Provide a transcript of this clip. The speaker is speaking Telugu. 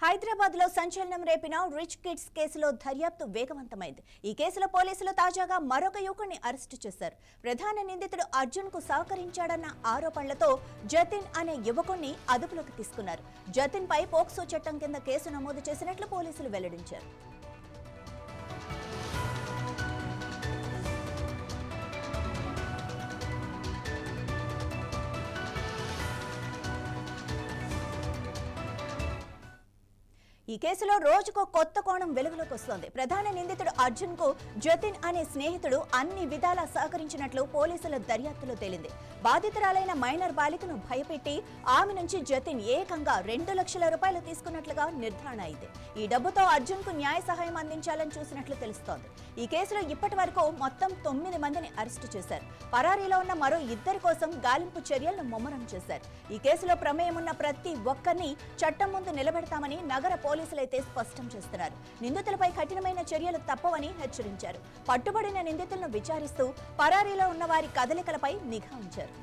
హైదరాబాద్ లో సంచలనం రేపిన రిచ్ కిడ్స్ కేసులో దర్యాప్తు వేగవంతమైంది. ఈ కేసులో పోలీసులు తాజాగా మరొక యువకుడిని అరెస్టు చేశారు. ప్రధాన నిందితుడు అర్జున్ కు సహకరించాడన్న ఆరోపణలతో జతిన్ అనే యువకుడిని అదుపులోకి తీసుకున్నారు. జతిన్ పై పోక్సో చట్టం కింద కేసు నమోదు చేసినట్లు పోలీసులు వెల్లడించారు. ఈ కేసులో రోజుకో కొత్త కోణం వెలుగులోకి వస్తోంది. ప్రధాన నిందితుడు అర్జున్ కు జతిన్ అనే స్నేహితుడు అన్ని విధాలా సహకరించినట్లు పోలీసుల దర్యాప్తులో తేలింది. బాధితురాలైన మైనర్ బాలికను భయపెట్టి ఆమె నుంచి జతిన్ ఏకంగా 2 లక్షల రూపాయలు తీసుకున్నట్లుగా నిర్ధారణ అయింది. ఈ డబ్బుతో అర్జున్ కు న్యాయ సహాయం అందించాలని చూసినట్లు తెలుస్తోంది. ఈ కేసులో ఇప్పటి వరకు మొత్తం 9 మందిని అరెస్టు చేశారు. పరారీలో ఉన్న మరో 2 కోసం గాలింపు చర్యలను ముమ్మరం చేశారు. ఈ కేసులో ప్రమేయం ఉన్న ప్రతి ఒక్కరిని చట్టం ముందు నిలబెడతామని నగర పోలీసులైతే స్పష్టం చేస్తున్నారు. నిందితులపై కఠినమైన చర్యలు తప్పవని హెచ్చరించారు. పట్టుబడిన నిందితులను విచారిస్తూ పరారీలో ఉన్న వారి కదలికలపై నిఘా ఉంచారు.